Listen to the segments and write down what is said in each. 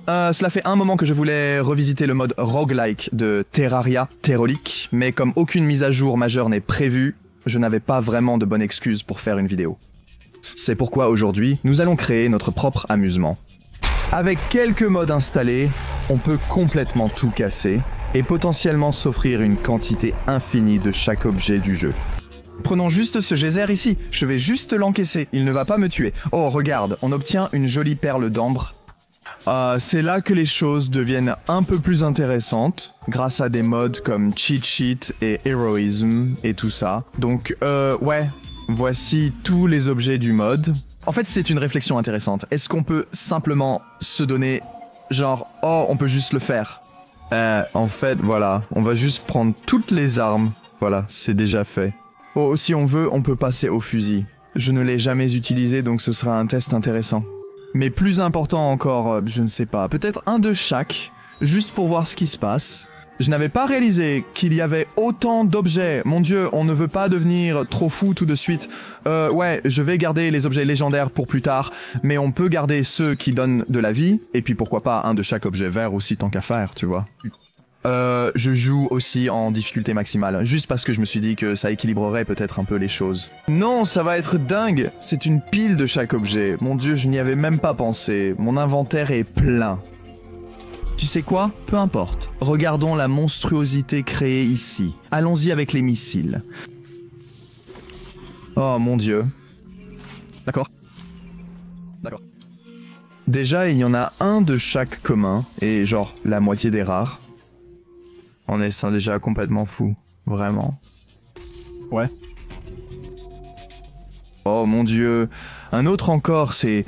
Cela fait un moment que je voulais revisiter le mode roguelike de Terraria Terrolic, mais comme aucune mise à jour majeure n'est prévue, je n'avais pas vraiment de bonne excuse pour faire une vidéo. C'est pourquoi aujourd'hui, nous allons créer notre propre amusement. Avec quelques modes installés, on peut complètement tout casser et potentiellement s'offrir une quantité infinie de chaque objet du jeu. Prenons juste ce geyser ici, je vais juste l'encaisser, il ne va pas me tuer. Oh regarde, on obtient une jolie perle d'ambre. C'est là que les choses deviennent un peu plus intéressantes, grâce à des modes comme Cheat Sheet et Heroism et tout ça. Donc ouais, voici tous les objets du mode. En fait c'est une réflexion intéressante, est-ce qu'on peut simplement se donner genre, oh on peut juste le faire? En fait voilà, on va juste prendre toutes les armes, voilà, c'est déjà fait. Oh, si on veut, on peut passer au fusil. Je ne l'ai jamais utilisé, donc ce sera un test intéressant. Mais plus important encore, je ne sais pas, peut-être un de chaque, juste pour voir ce qui se passe. Je n'avais pas réalisé qu'il y avait autant d'objets. Mon dieu, on ne veut pas devenir trop fou tout de suite. Ouais, je vais garder les objets légendaires pour plus tard, mais on peut garder ceux qui donnent de la vie, et puis pourquoi pas un de chaque objet vert aussi tant qu'à faire, tu vois. Je joue aussi en difficulté maximale, juste parce que je me suis dit que ça équilibrerait peut-être un peu les choses. Non, ça va être dingue! C'est une pile de chaque objet. Mon dieu, je n'y avais même pas pensé. Mon inventaire est plein. Tu sais quoi? Peu importe. Regardons la monstruosité créée ici. Allons-y avec les missiles. Oh mon dieu. D'accord. D'accord. Déjà, il y en a un de chaque commun, et genre la moitié des rares. On est déjà complètement fou. Vraiment. Ouais. Oh mon dieu. Un autre encore, c'est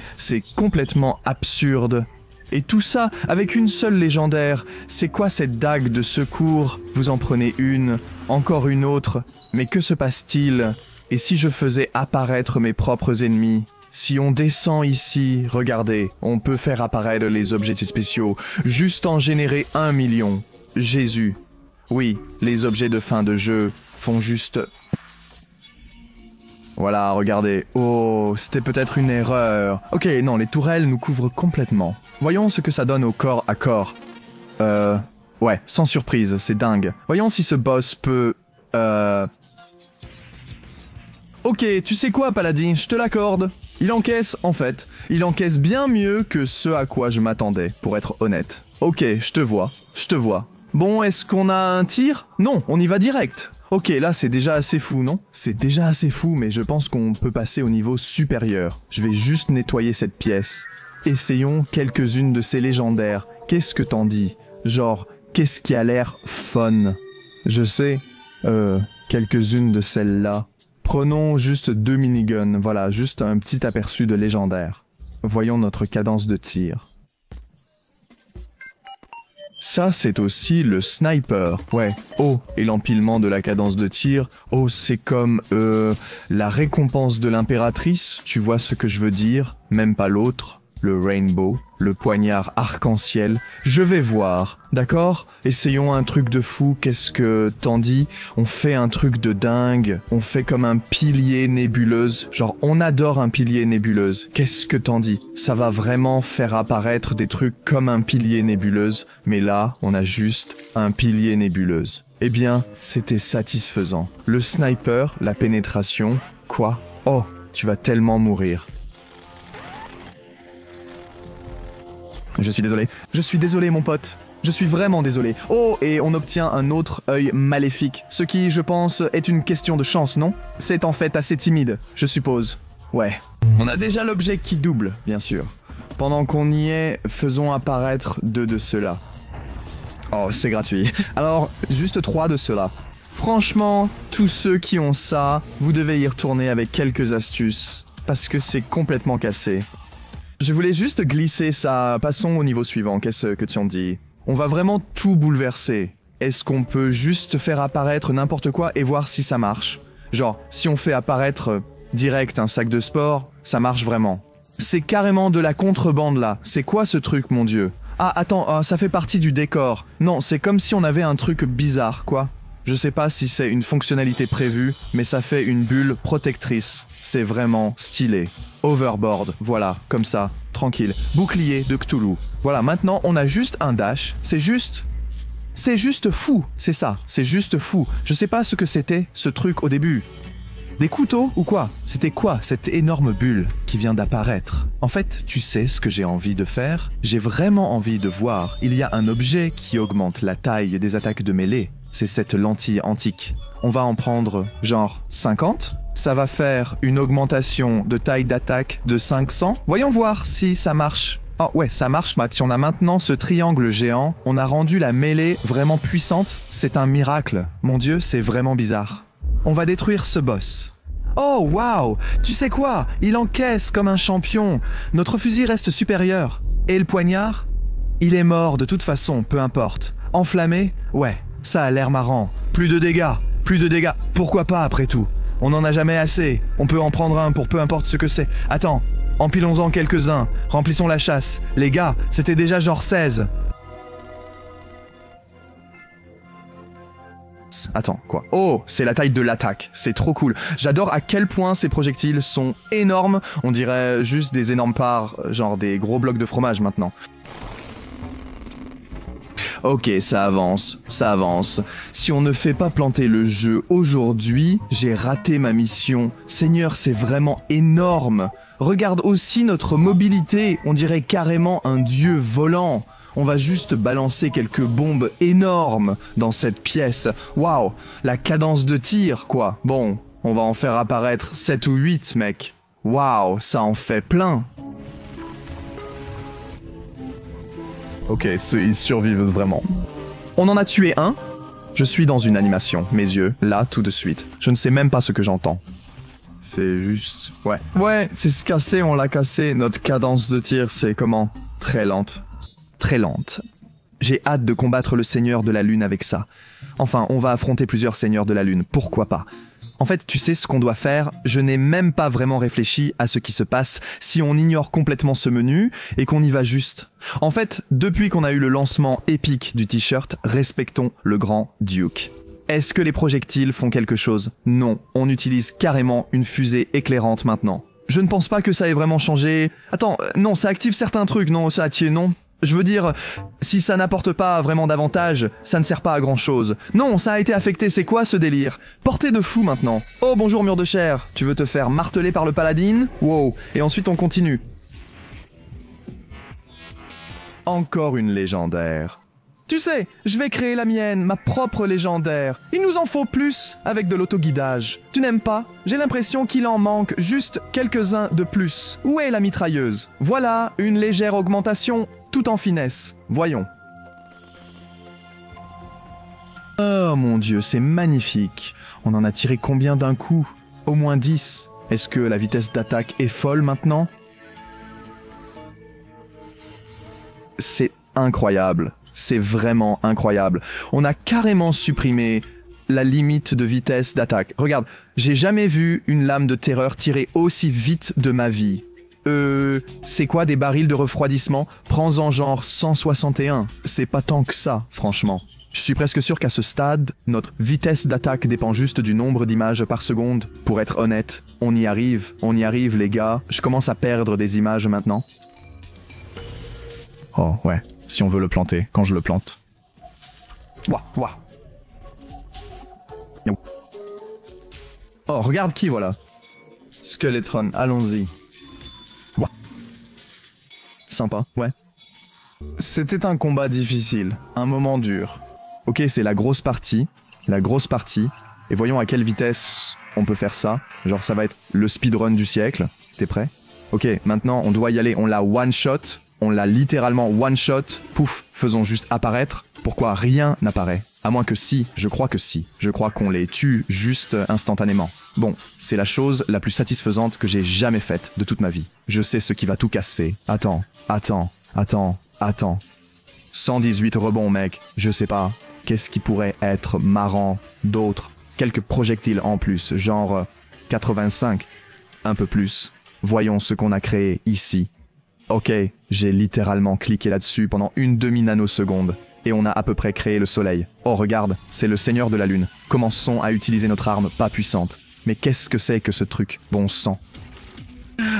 complètement absurde. Et tout ça avec une seule légendaire. C'est quoi cette dague de secours? Vous en prenez une, encore une autre. Mais que se passe-t-il? Et si je faisais apparaître mes propres ennemis? Si on descend ici, regardez, on peut faire apparaître les objectifs spéciaux. Juste en générer 1 million. Jésus. Oui, les objets de fin de jeu font juste... Voilà, regardez. Oh, c'était peut-être une erreur. Ok, non, les tourelles nous couvrent complètement. Voyons ce que ça donne au corps à corps. Ouais, sans surprise, c'est dingue. Voyons si ce boss peut... Ok, tu sais quoi, Paladin, je te l'accorde. Il encaisse, en fait. Il encaisse bien mieux que ce à quoi je m'attendais, pour être honnête. Ok, je te vois. Bon, est-ce qu'on a un tir? Non, on y va direct. Ok, là c'est déjà assez fou, non? C'est déjà assez fou, mais je pense qu'on peut passer au niveau supérieur. Je vais juste nettoyer cette pièce. Essayons quelques-unes de ces légendaires. Qu'est-ce que t'en dis? Genre, qu'est-ce qui a l'air fun? Je sais, quelques-unes de celles-là. Prenons juste 2 miniguns, voilà, juste un petit aperçu de légendaire. Voyons notre cadence de tir. Ça, c'est aussi le sniper. Ouais. Oh, et l'empilement de la cadence de tir. Oh, c'est comme, la récompense de l'impératrice. Tu vois ce que je veux dire? Même pas l'autre. Le rainbow. Le poignard arc-en-ciel. Je vais voir. D'accord? Essayons un truc de fou. Qu'est-ce que t'en dis? On fait un truc de dingue. On fait comme un pilier nébuleuse. Genre, on adore un pilier nébuleuse. Qu'est-ce que t'en dis? Ça va vraiment faire apparaître des trucs comme un pilier nébuleuse. Mais là, on a juste un pilier nébuleuse. Eh bien, c'était satisfaisant. Le sniper, la pénétration... Quoi? Oh, tu vas tellement mourir. Je suis désolé mon pote. Je suis vraiment désolé. Oh, et on obtient un autre œil maléfique. Ce qui, je pense, est une question de chance, non? C'est en fait assez timide, je suppose. Ouais. On a déjà l'objet qui double, bien sûr. Pendant qu'on y est, faisons apparaître 2 de ceux-là. Oh, c'est gratuit. Alors, juste 3 de ceux-là. Franchement, tous ceux qui ont ça, vous devez y retourner avec quelques astuces. Parce que c'est complètement cassé. Je voulais juste glisser ça. Passons au niveau suivant. Qu'est-ce que tu en dis? On va vraiment tout bouleverser. Est-ce qu'on peut juste faire apparaître n'importe quoi et voir si ça marche? Genre, si on fait apparaître direct un sac de sport, ça marche vraiment. C'est carrément de la contrebande là. C'est quoi ce truc, mon dieu? Ah, attends, ça fait partie du décor. Non, c'est comme si on avait un truc bizarre, quoi. Je sais pas si c'est une fonctionnalité prévue, mais ça fait une bulle protectrice. C'est vraiment stylé. Overboard, voilà, comme ça, tranquille. Bouclier de Cthulhu. Voilà, maintenant on a juste un dash. C'est juste fou, c'est ça. C'est juste fou. Je sais pas ce que c'était, ce truc au début. Des couteaux ou quoi? C'était quoi cette énorme bulle qui vient d'apparaître? En fait, tu sais ce que j'ai envie de faire? J'ai vraiment envie de voir. Il y a un objet qui augmente la taille des attaques de mêlée. C'est cette lentille antique. On va en prendre genre 50. Ça va faire une augmentation de taille d'attaque de 500. Voyons voir si ça marche. Oh ouais, ça marche, Max. On a maintenant ce triangle géant. On a rendu la mêlée vraiment puissante. C'est un miracle. Mon Dieu, c'est vraiment bizarre. On va détruire ce boss. Oh, waouh! Tu sais quoi? Il encaisse comme un champion. Notre fusil reste supérieur. Et le poignard? Il est mort de toute façon, peu importe. Enflammé? Ouais, ça a l'air marrant. Plus de dégâts. Plus de dégâts. Pourquoi pas après tout? On n'en a jamais assez. On peut en prendre un pour peu importe ce que c'est. Attends, empilons-en quelques-uns. Remplissons la chasse. Les gars, c'était déjà genre 16. Attends, quoi? Oh, c'est la taille de l'attaque. C'est trop cool. J'adore à quel point ces projectiles sont énormes. On dirait juste des énormes parts, genre des gros blocs de fromage maintenant. Ok, ça avance, ça avance. Si on ne fait pas planter le jeu aujourd'hui, j'ai raté ma mission. Seigneur, c'est vraiment énorme. Regarde aussi notre mobilité. On dirait carrément un dieu volant. On va juste balancer quelques bombes énormes dans cette pièce. Waouh, la cadence de tir, quoi. Bon, on va en faire apparaître 7 ou 8, mec. Waouh, ça en fait plein. Ok, ils survivent vraiment. On en a tué un. Je suis dans une animation. Mes yeux, là, tout de suite. Je ne sais même pas ce que j'entends. C'est juste... Ouais. Ouais, c'est se casser, on l'a cassé. Notre cadence de tir, c'est comment? Très lente. Très lente. J'ai hâte de combattre le Seigneur de la Lune avec ça. Enfin, on va affronter plusieurs Seigneurs de la Lune, pourquoi pas? En fait, tu sais ce qu'on doit faire? Je n'ai même pas vraiment réfléchi à ce qui se passe si on ignore complètement ce menu et qu'on y va juste. En fait, depuis qu'on a eu le lancement épique du t-shirt, respectons le grand Duke. Est-ce que les projectiles font quelque chose? Non, on utilise carrément une fusée éclairante maintenant. Je ne pense pas que ça ait vraiment changé... Attends, non, ça active certains trucs, non, ça attire, non? Je veux dire, si ça n'apporte pas vraiment d'avantage, ça ne sert pas à grand chose. Non, ça a été affecté, c'est quoi ce délire? Portée de fou maintenant. Oh bonjour mur de chair, tu veux te faire marteler par le paladin? Wow, et ensuite on continue. Encore une légendaire. Tu sais, je vais créer la mienne, ma propre légendaire. Il nous en faut plus avec de l'autoguidage. Tu n'aimes pas? J'ai l'impression qu'il en manque juste quelques-uns de plus. Où est la mitrailleuse? Voilà, une légère augmentation, tout en finesse. Voyons. Oh mon Dieu, c'est magnifique. On en a tiré combien d'un coup? Au moins 10. Est-ce que la vitesse d'attaque est folle maintenant? C'est incroyable. C'est vraiment incroyable. On a carrément supprimé la limite de vitesse d'attaque. Regarde, j'ai jamais vu une lame de terreur tirer aussi vite de ma vie. C'est quoi des barils de refroidissement? Prends-en genre 161. C'est pas tant que ça, franchement. Je suis presque sûr qu'à ce stade, notre vitesse d'attaque dépend juste du nombre d'images par seconde. Pour être honnête, on y arrive les gars. Je commence à perdre des images maintenant. Oh ouais, si on veut le planter, quand je le plante. Ouah, ouah. Oh, regarde qui, voilà. Skeletron, allons-y. Ouah. Sympa, ouais. C'était un combat difficile, un moment dur. Ok, c'est la grosse partie, et voyons à quelle vitesse on peut faire ça. Genre ça va être le speedrun du siècle. T'es prêt? Ok, maintenant on doit y aller, on l'a one-shot. On l'a littéralement one-shot, pouf, faisons juste apparaître. Pourquoi rien n'apparaît? À moins que si, je crois que si. Je crois qu'on les tue juste instantanément. Bon, c'est la chose la plus satisfaisante que j'ai jamais faite de toute ma vie. Je sais ce qui va tout casser. Attends. 118 rebonds, mec. Je sais pas. Qu'est-ce qui pourrait être marrant d'autre? Quelques projectiles en plus, genre 85. Un peu plus. Voyons ce qu'on a créé ici. Ok, j'ai littéralement cliqué là-dessus pendant une demi-nanoseconde. Et on a à peu près créé le soleil. Oh regarde, c'est le Seigneur de la Lune. Commençons à utiliser notre arme pas puissante. Mais qu'est-ce que c'est que ce truc? Bon sang.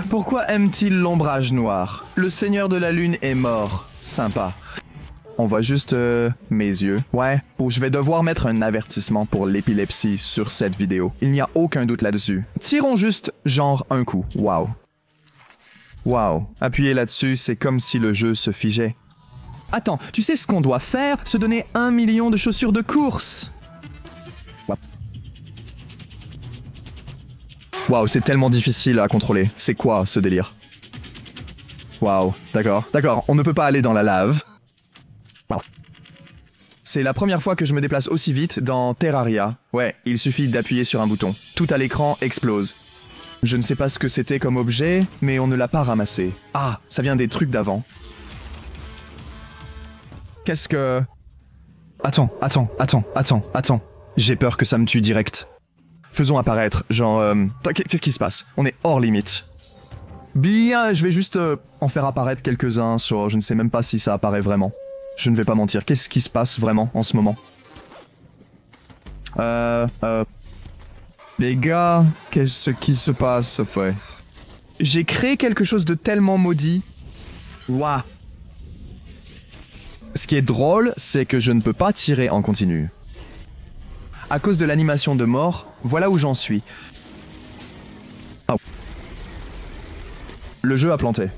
Pourquoi aime-t-il l'ombrage noir? Le Seigneur de la Lune est mort. Sympa. On voit juste mes yeux. Ouais, bon, je vais devoir mettre un avertissement pour l'épilepsie sur cette vidéo. Il n'y a aucun doute là-dessus. Tirons juste genre un coup. Waouh. Waouh. Appuyez là-dessus, c'est comme si le jeu se figeait. Attends, tu sais ce qu'on doit faire? Se donner 1 million de chaussures de course. Waouh, c'est tellement difficile à contrôler. C'est quoi ce délire? Waouh, d'accord. D'accord, on ne peut pas aller dans la lave. Wow. C'est la première fois que je me déplace aussi vite dans Terraria. Ouais, il suffit d'appuyer sur un bouton. Tout à l'écran explose. Je ne sais pas ce que c'était comme objet, mais on ne l'a pas ramassé. Ah, ça vient des trucs d'avant. Qu'est-ce que... Attends. J'ai peur que ça me tue direct. Faisons apparaître, genre... Qu'est-ce qui se passe? On est hors limite. Bien, je vais juste en faire apparaître quelques-uns sur... Je ne sais même pas si ça apparaît vraiment. Je ne vais pas mentir. Qu'est-ce qui se passe vraiment en ce moment? Les gars, qu'est-ce qui se passe? Ouais. J'ai créé quelque chose de tellement maudit. Waouh. Ce qui est drôle, c'est que je ne peux pas tirer en continu. À cause de l'animation de mort, voilà où j'en suis. Oh. Le jeu a planté.